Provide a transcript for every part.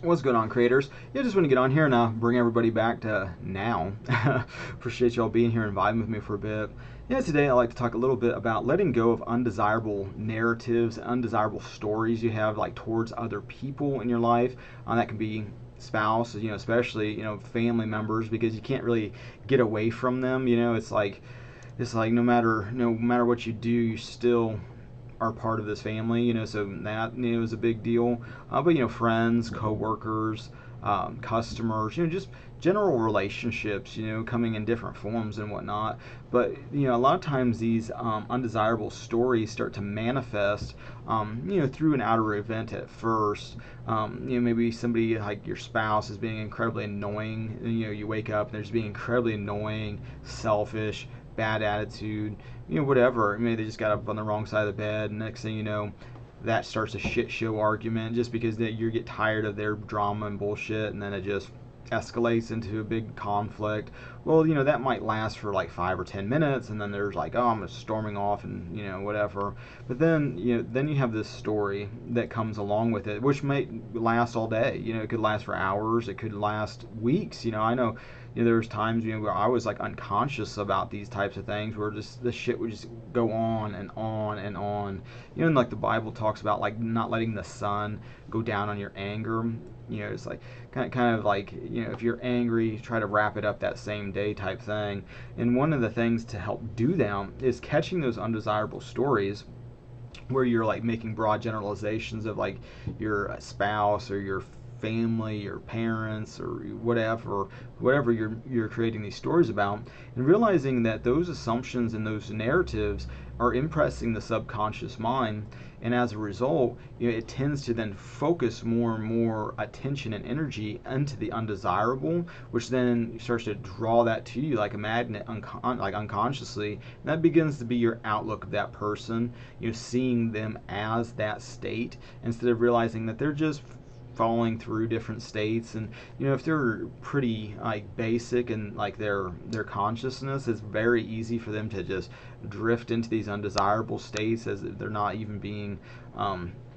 What's going on, creators? Yeah, just want to get on here and bring everybody back to now. Appreciate y'all being here and vibing with me for a bit. Yeah, today I'd like to talk a little bit about letting go of undesirable narratives, undesirable stories you have like towards other people in your life. That can be spouse, especially family members, because you can't really get away from them. It's like no matter what you do, you still are part of this family, so that is a big deal. But friends, co-workers, customers, just general relationships, coming in different forms and whatnot. But a lot of times these undesirable stories start to manifest, through an outer event at first. Maybe somebody like your spouse is being incredibly annoying. And, you wake up and they're just being incredibly annoying, selfish, bad attitude, whatever. Maybe they just got up on the wrong side of the bed, and next thing you know, that starts a shit show argument just because you get tired of their drama and bullshit, and then it just escalates into a big conflict. Well, that might last for like 5 or 10 minutes, and then there's like, oh, I'm storming off and whatever. But then then you have this story that comes along with it, which may last all day. It could last for hours, it could last weeks. I know there's times where I was like unconscious about these types of things, where just this shit would just go on and on and on. And like the Bible talks about like not letting the sun go down on your anger. It's like kind of like if you're angry, try to wrap it up that same day type thing. And one of the things to help do that is catching those undesirable stories where you're like making broad generalizations of like your spouse or your family, your parents, or whatever you're creating these stories about, and realizing that those assumptions and those narratives are impressing the subconscious mind, and as a result, it tends to then focus more and more attention and energy into the undesirable, which then starts to draw that to you like a magnet, like unconsciously, and that begins to be your outlook of that person. Seeing them as that state instead of realizing that they're just falling through different states. And if they're pretty like basic and like their consciousness, it's very easy for them to just drift into these undesirable states as they're not even being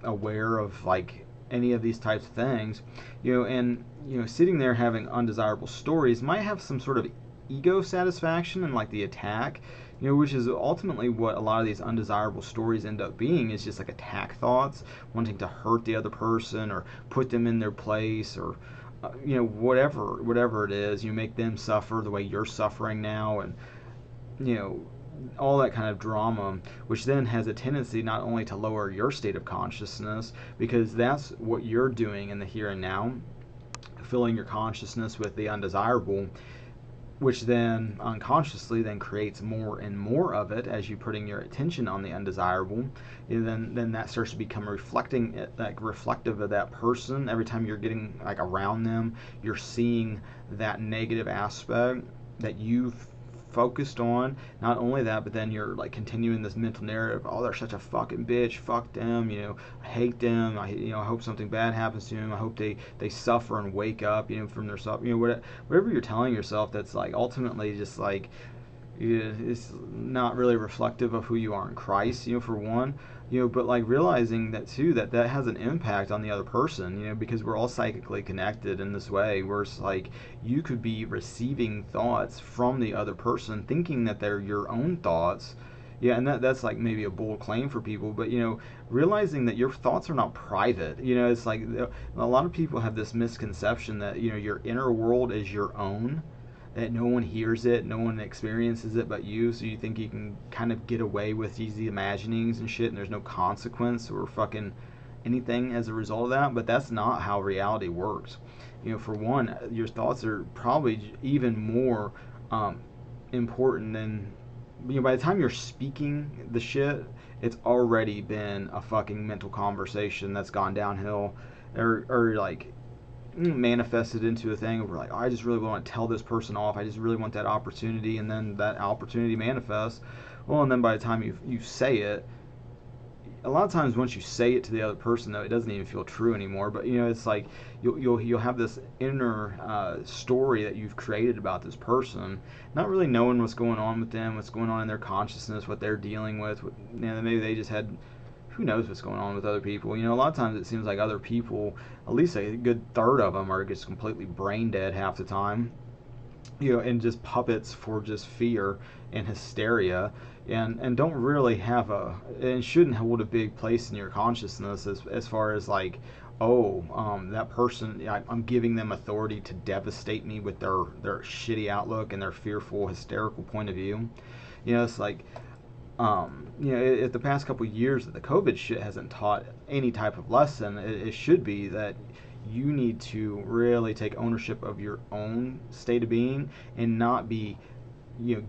aware of like any of these types of things. And sitting there having undesirable stories might have some sort of ego satisfaction and like the attack, which is ultimately what a lot of these undesirable stories end up being, is just like attack thoughts, wanting to hurt the other person or put them in their place, or whatever it is, make them suffer the way you're suffering now, and all that kind of drama, which then has a tendency not only to lower your state of consciousness, because that's what you're doing in the here and now, filling your consciousness with the undesirable, which then unconsciously then creates more and more of it as you putting your attention on the undesirable. And then that starts to become reflective of that person. Every time you're getting like around them, you're seeing that negative aspect that you've focused on. Not only that, but then you're like continuing this mental narrative, oh, they're such a fucking bitch, fuck them, I hate them, I hope something bad happens to them, I hope they suffer and wake up from their suffering, whatever you're telling yourself, that's like ultimately just like it's not really reflective of who you are in Christ, for one. But like realizing that too, that has an impact on the other person, because we're all psychically connected in this way, where it's like you could be receiving thoughts from the other person, thinking that they're your own thoughts. Yeah, and that's like maybe a bold claim for people, but realizing that your thoughts are not private. It's like a lot of people have this misconception that your inner world is your own, that no one hears it, no one experiences it but you, so you think you can kind of get away with easy imaginings and shit, and there's no consequence or fucking anything as a result of that. But that's not how reality works. For one, your thoughts are probably even more important than, by the time you're speaking the shit, it's already been a fucking mental conversation that's gone downhill, or like manifested into a thing where like, oh, I just really want to tell this person off, I just really want that opportunity, and then that opportunity manifests. Well, and then by the time you say it, a lot of times once you say it to the other person, though, it doesn't even feel true anymore. But it's like you'll have this inner story that you've created about this person, not really knowing what's going on with them, what's going on in their consciousness, what they're dealing with. Maybe they just had who knows what's going on with other people. A lot of times it seems like other people, at least a good third of them, are just completely brain dead half the time, and just puppets for just fear and hysteria, and don't really have and shouldn't hold a big place in your consciousness as far as like, oh, that person, I'm giving them authority to devastate me with their shitty outlook and their fearful, hysterical point of view. It's like, if the past couple of years that the COVID shit hasn't taught any type of lesson, it should be that you need to really take ownership of your own state of being and not be,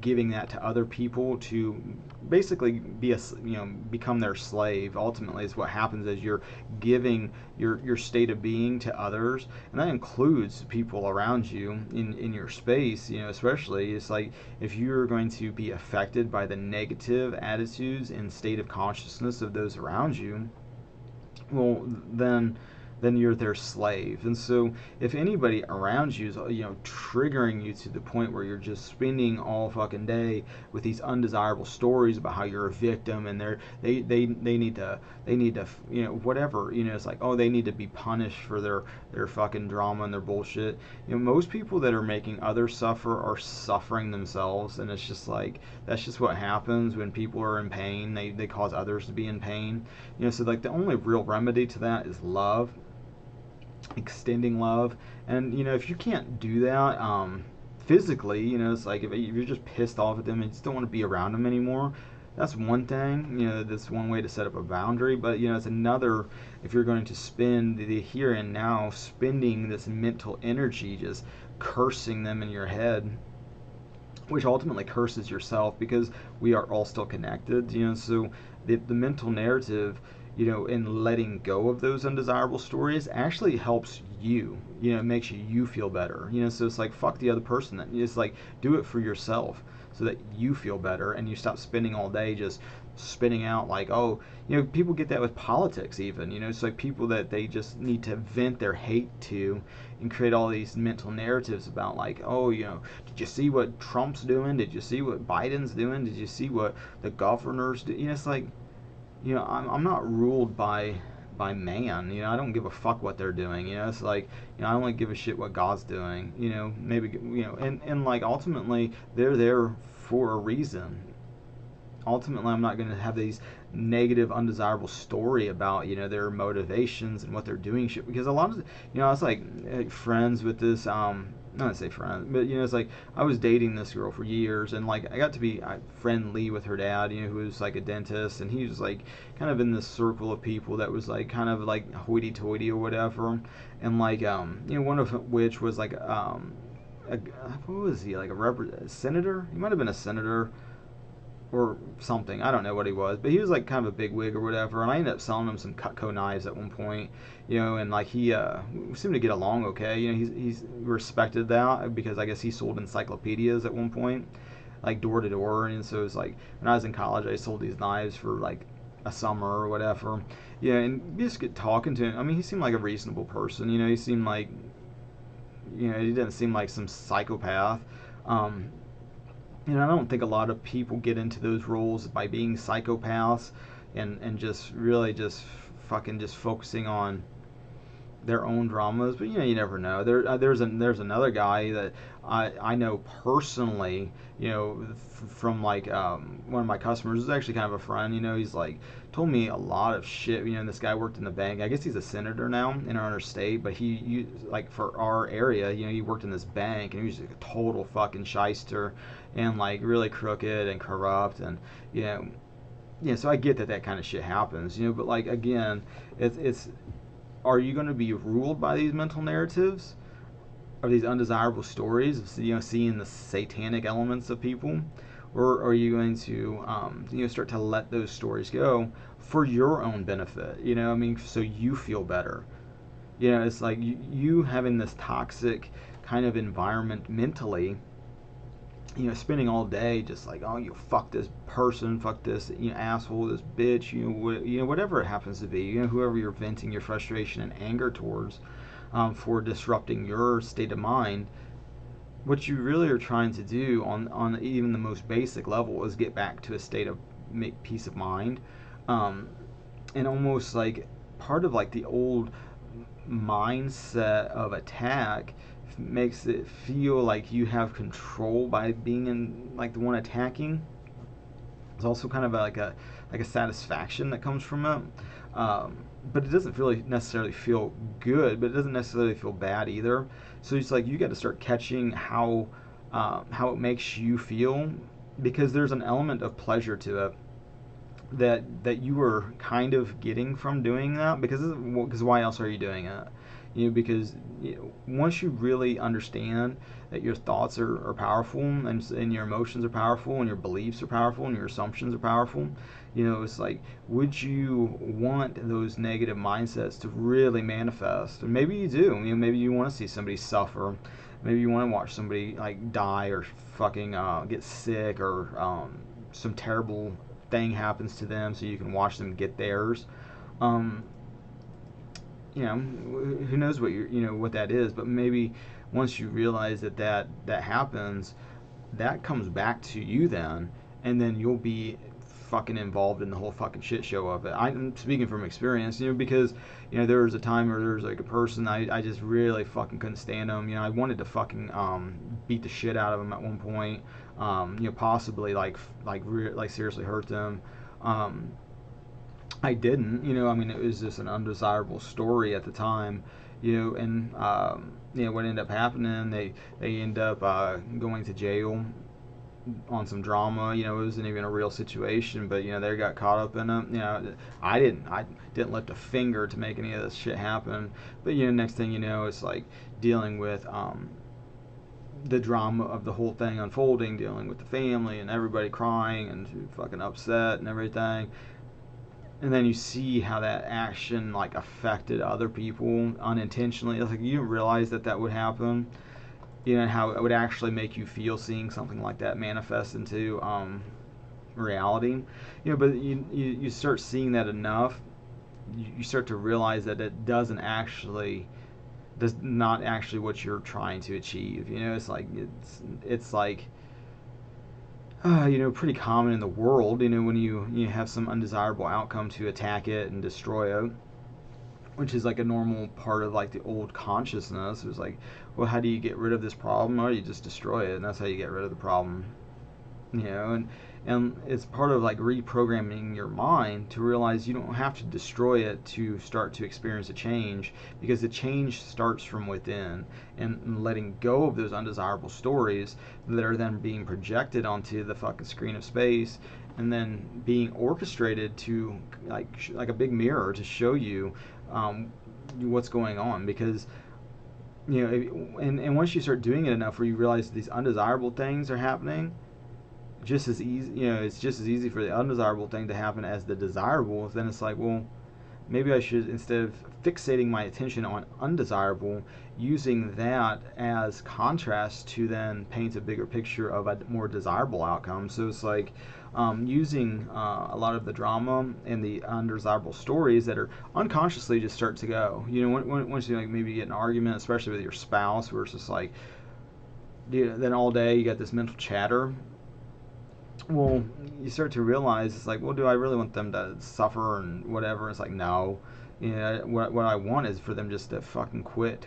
giving that to other people to basically become their slave. Ultimately, is what happens as you're giving your state of being to others, and that includes people around you in your space. Especially, it's like if you're going to be affected by the negative attitudes and state of consciousness of those around you, well, then you're their slave. And so if anybody around you is, triggering you to the point where you're just spending all fucking day with these undesirable stories about how you're a victim and they need to whatever, it's like, oh, they need to be punished for their fucking drama and their bullshit. Most people that are making others suffer are suffering themselves, and it's just like, that's just what happens when people are in pain. They cause others to be in pain. So like the only real remedy to that is love, extending love. And if you can't do that physically, it's like if you're just pissed off at them and you just don't want to be around them anymore, that's one thing. That's one way to set up a boundary. But it's another if you're going to spend the here and now, spending this mental energy just cursing them in your head, which ultimately curses yourself, because we are all still connected. So the mental narrative, in letting go of those undesirable stories actually helps you. It makes you feel better. So it's like, fuck the other person. It's like, do it for yourself so that you feel better and you stop spending all day just spinning out like, oh, people get that with politics even. It's like people that they just need to vent their hate to and create all these mental narratives about like, oh, did you see what Trump's doing? Did you see what Biden's doing? Did you see what the governors do? It's like, I'm not ruled by man. I don't give a fuck what they're doing. It's like, I only give a shit what God's doing. Maybe, and like ultimately they're there for a reason. Ultimately, I'm not going to have these negative, undesirable story about their motivations and what they're doing shit, because a lot of I was like friends with this not to say friend, but it's like I was dating this girl for years, and like I got to be friendly with her dad, who was like a dentist, and he was like kind of in this circle of people that was like kind of like hoity-toity or whatever, and like one of which was like what was he, like a senator? He might have been a senator or something. I don't know what he was, but he was like kind of a big wig or whatever. And I ended up selling him some Cutco knives at one point, and like he seemed to get along okay. He's respected that because I guess he sold encyclopedias at one point, like door to door. And so it was like when I was in college, I sold these knives for like a summer or whatever. Yeah, and you just get talking to him. I mean, he seemed like a reasonable person. He seemed like, he didn't seem like some psychopath. I don't think a lot of people get into those roles by being psychopaths and just really just fucking just focusing on their own dramas. But you never know. There's another guy that I know personally, from like one of my customers. Is actually kind of a friend. He's like told me a lot of shit. This guy worked in the bank. I guess he's a senator now in our state, but he like for our area, he worked in this bank, and he was like a total fucking shyster and like really crooked and corrupt, and so I get that kind of shit happens, but like again, it's are you going to be ruled by these mental narratives or these undesirable stories of seeing the satanic elements of people, or are you going to start to let those stories go for your own benefit? So you feel better. It's like you having this toxic kind of environment mentally, spending all day just like, oh, fuck this person, fuck this asshole, this bitch, whatever it happens to be, whoever you're venting your frustration and anger towards, for disrupting your state of mind. What you really are trying to do on even the most basic level is get back to a state of peace of mind, and almost like part of like the old mindset of attack makes it feel like you have control by being in like the one attacking. There's also kind of like a satisfaction that comes from it, but it doesn't really necessarily feel good, but it doesn't necessarily feel bad either. So it's like you got to start catching how it makes you feel, because there's an element of pleasure to it that you were kind of getting from doing that, because why else are you doing it? Because once you really understand that your thoughts are powerful, and your emotions are powerful, and your beliefs are powerful, and your assumptions are powerful, it's like, would you want those negative mindsets to really manifest? And maybe you do. Maybe you want to see somebody suffer. Maybe you want to watch somebody like die or fucking get sick, or some terrible thing happens to them, so you can watch them get theirs. Um, who knows what what that is, but maybe once you realize that happens, that comes back to you then, and then you'll be fucking involved in the whole fucking shit show of it. I'm speaking from experience, because there was a time where there was like a person I just really fucking couldn't stand them. I wanted to fucking beat the shit out of them at one point. Possibly like seriously hurt them. I didn't, it was just an undesirable story at the time, and what ended up happening, they end up going to jail on some drama. It wasn't even a real situation, but they got caught up in it. I didn't lift a finger to make any of this shit happen, but next thing you know, it's like dealing with the drama of the whole thing unfolding, dealing with the family and everybody crying and fucking upset and everything. And then you see how that action like affected other people unintentionally. It's like you didn't realize that would happen. How it would actually make you feel seeing something like that manifest into reality. But you start seeing that enough, you start to realize that it does not actually what you're trying to achieve. It's like pretty common in the world, when you have some undesirable outcome, to attack it and destroy it, which is like a normal part of like the old consciousness. It was like, well, how do you get rid of this problem? Or you just destroy it, and that's how you get rid of the problem. And it's part of like reprogramming your mind to realize you don't have to destroy it to start to experience a change, because the change starts from within, and letting go of those undesirable stories that are then being projected onto the fucking screen of space, and then being orchestrated to like a big mirror to show you what's going on. Because and once you start doing it enough, where you realize these undesirable things are happening, just as easy, it's just as easy for the undesirable thing to happen as the desirable. Then it's like, well, maybe I should, instead of fixating my attention on undesirable, using that as contrast to then paint a bigger picture of a more desirable outcome. So it's like using a lot of the drama and the undesirable stories that are unconsciously just start to go. Once you like maybe get an argument, especially with your spouse, where it's just like, then all day you got this mental chatter. Well, you start to realize, it's like, well, do I really want them to suffer and whatever? It's like, no. What I want is for them just to fucking quit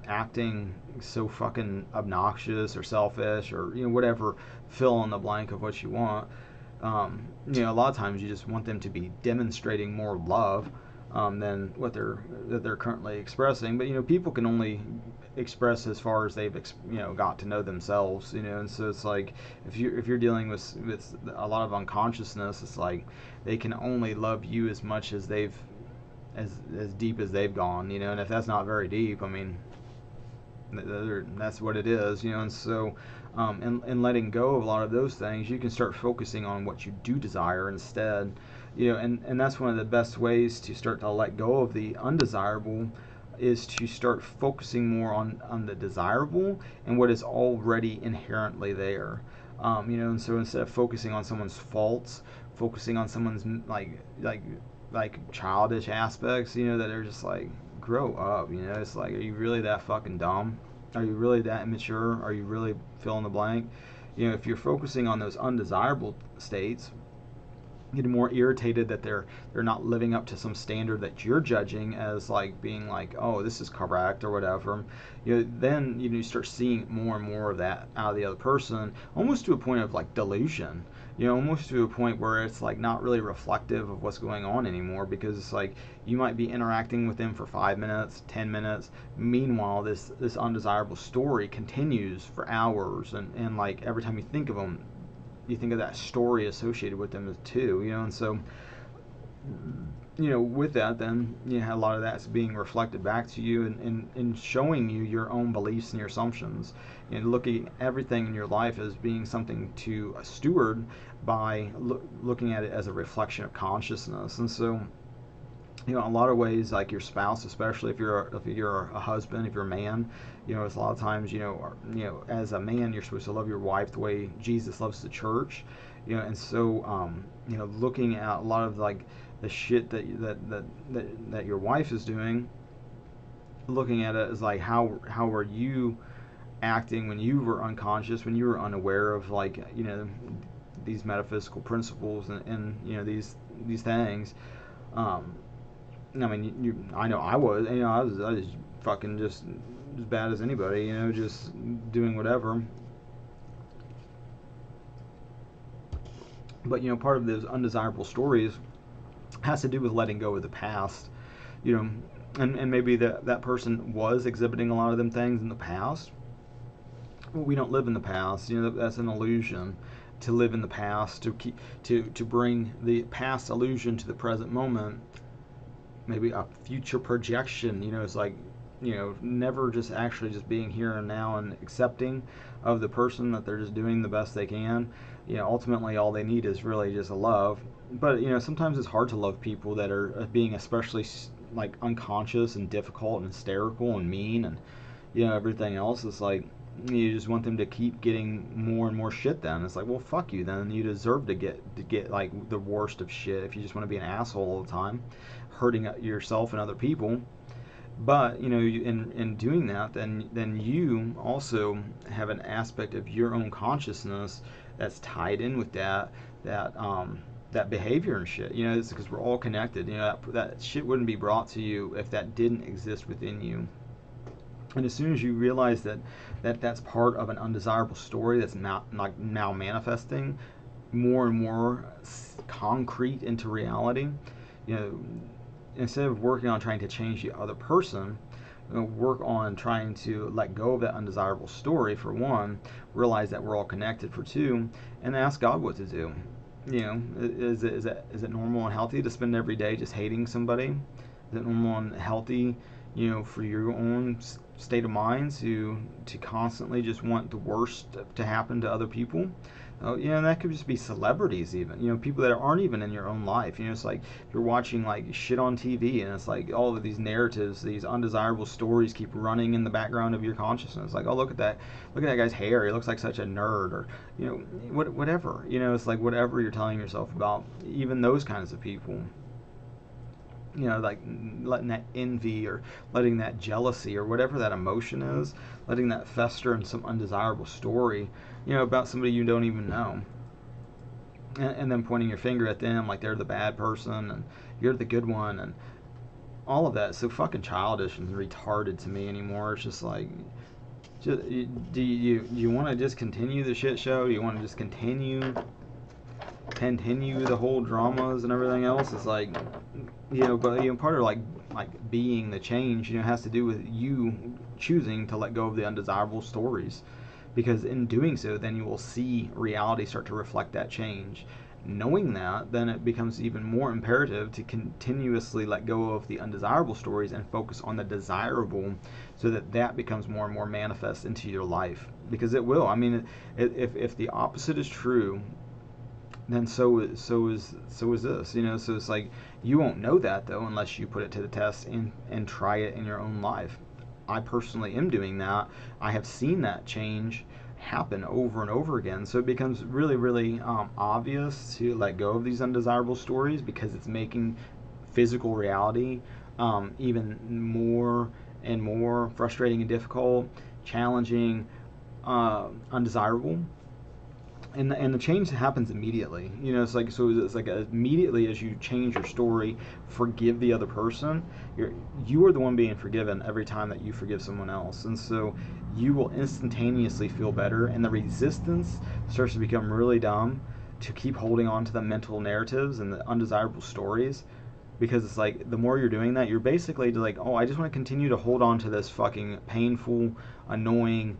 acting so fucking obnoxious or selfish, or whatever, fill in the blank of what you want. A lot of times you just want them to be demonstrating more love than what they're currently expressing. But people can only express as far as they've got to know themselves. And so it's like, if you're dealing with a lot of unconsciousness, it's like they can only love you as much as they've as deep as they've gone. And if that's not very deep, I mean, that's what it is. And so and letting go of a lot of those things, you can start focusing on what you do desire instead. And that's one of the best ways to start to let go of the undesirable, is to start focusing more on the desirable and what is already inherently there. And so instead of focusing on someone's faults, focusing on someone's like childish aspects, that are just like, grow up. It's like, are you really that fucking dumb? Are you really that immature? Are you really fill in the blank? If you're focusing on those undesirable states, getting more irritated that they're not living up to some standard that you're judging as like being like, oh, this is correct or whatever. Then you start seeing more and more of that out of the other person, almost to a point of like delusion. Almost to a point where it's like not really reflective of what's going on anymore, because it's like you might be interacting with them for 5 minutes, 10 minutes. Meanwhile, this undesirable story continues for hours, and like every time you think of them, you think of that story associated with them too, and so with that, then a lot of that's being reflected back to you, and showing you your own beliefs and your assumptions, looking at everything in your life as being something to steward by looking at it as a reflection of consciousness. And so in a lot of ways, like your spouse, especially if you're a husband, if you're a man, it's a lot of times, as a man, you're supposed to love your wife the way Jesus loves the church, and so looking at a lot of like the shit that your wife is doing, looking at it as like how were you acting when you were unconscious, when you were unaware of like these metaphysical principles and these things. I mean, I know I was, I was fucking just as bad as anybody, just doing whatever. But part of those undesirable stories has to do with letting go of the past, and maybe that person was exhibiting a lot of them things in the past. Well, we don't live in the past, that's an illusion. To live in the past, to bring the past illusion to the present moment, maybe a future projection, it's like, never just actually just being here and now and accepting of the person that they're just doing the best they can. Ultimately all they need is really just a love. But sometimes it's hard to love people that are being especially like unconscious and difficult and hysterical and mean and everything else. It's like you just want them to keep getting more and more shit. Then it's like, well, fuck you, then you deserve to get like the worst of shit if you just want to be an asshole all the time, hurting yourself and other people. But in doing that, then you also have an aspect of your own consciousness that's tied in with that behavior and shit. It's because we're all connected. That shit wouldn't be brought to you if that didn't exist within you. And as soon as you realize that's part of an undesirable story that's now manifesting more and more concrete into reality, instead of working on trying to change the other person, work on trying to let go of that undesirable story, for one, realize that we're all connected, for two, and ask God what to do. Is it normal and healthy to spend every day just hating somebody? Is it normal and healthy, for your own state of mind to constantly just want the worst to happen to other people? And that could just be celebrities, even, people that aren't even in your own life. It's like if you're watching like shit on TV, and it's like all of these narratives, these undesirable stories keep running in the background of your consciousness. Like, oh, look at that guy's hair, he looks like such a nerd, or whatever. It's like whatever you're telling yourself about even those kinds of people. Like letting that envy or letting that jealousy or whatever that emotion is, letting that fester in some undesirable story, about somebody you don't even know. And then pointing your finger at them like they're the bad person and you're the good one, and all of that is so fucking childish and retarded to me anymore. It's just like, do you want to just continue the shit show? Do you want to just continue the whole dramas and everything else? It's like, but part of like being the change, has to do with you choosing to let go of the undesirable stories, because in doing so, then you will see reality start to reflect that change. Knowing that, then it becomes even more imperative to continuously let go of the undesirable stories and focus on the desirable, so that becomes more and more manifest into your life, because it will. I mean, if the opposite is true, then so is this. So it's like, you won't know that though unless you put it to the test and try it in your own life. I personally am doing that. I have seen that change happen over and over again. So it becomes really, really obvious to let go of these undesirable stories, because it's making physical reality even more and more frustrating and difficult, challenging, undesirable. and the change happens immediately. It's like immediately as you change your story, forgive the other person. You are the one being forgiven every time that you forgive someone else, and so you will instantaneously feel better. And the resistance starts to become really dumb to keep holding on to the mental narratives and the undesirable stories, because it's like the more you're doing that, you're basically like, oh, I just want to continue to hold on to this fucking painful, annoying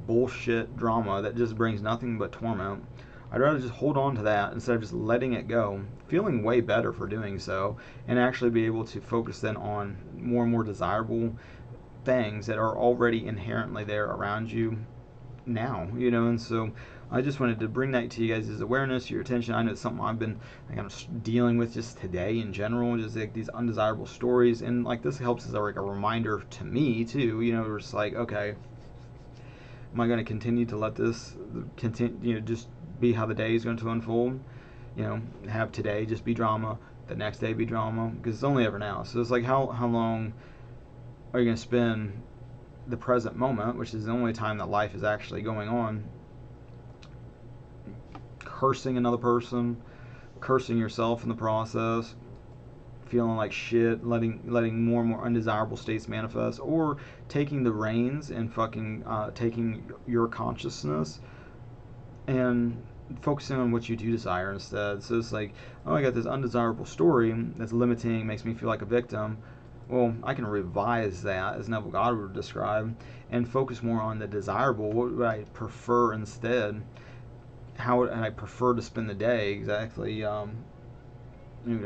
bullshit drama that just brings nothing but torment. I'd rather just hold on to that instead of just letting it go, feeling way better for doing so, and actually be able to focus then on more and more desirable things that are already inherently there around you now, and so I just wanted to bring that to you guys' awareness, your attention. I know it's something I've been kind of dealing with just today in general, just like these undesirable stories, and like this helps as like a reminder to me too, it's like, okay, am I going to continue to let this continue, just be how the day is going to unfold, have today just be drama, the next day be drama, because it's only ever now. So it's like, how long are you going to spend the present moment, which is the only time that life is actually going on, cursing another person, cursing yourself in the process, feeling like shit, letting more and more undesirable states manifest, or taking the reins and fucking taking your consciousness and focusing on what you do desire instead. So it's like, oh, I got this undesirable story that's limiting, makes me feel like a victim. Well, I can revise that, as Neville Goddard would describe, and focus more on the desirable. What would I prefer instead? How would I prefer to spend the day exactly?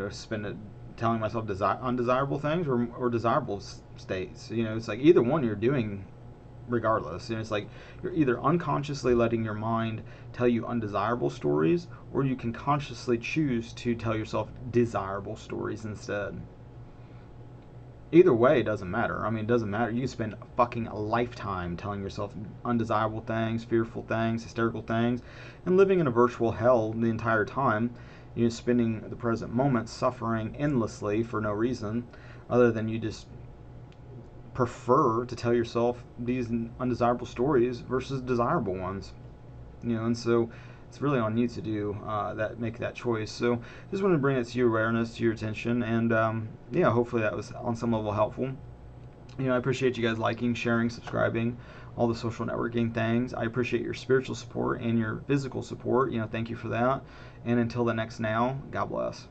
Spend it telling myself undesirable things or desirable states. It's like either one you're doing regardless. It's like you're either unconsciously letting your mind tell you undesirable stories, or you can consciously choose to tell yourself desirable stories instead. Either way, it doesn't matter. I mean, it doesn't matter. You can spend a fucking lifetime telling yourself undesirable things, fearful things, hysterical things, and living in a virtual hell the entire time. Spending the present moment suffering endlessly for no reason, other than you just prefer to tell yourself these undesirable stories versus desirable ones. And so it's really on you to do make that choice. So just wanted to bring it to your awareness, to your attention, and hopefully that was on some level helpful. I appreciate you guys liking, sharing, subscribing, all the social networking things. I appreciate your spiritual support and your physical support. Thank you for that. And until the next now, God bless.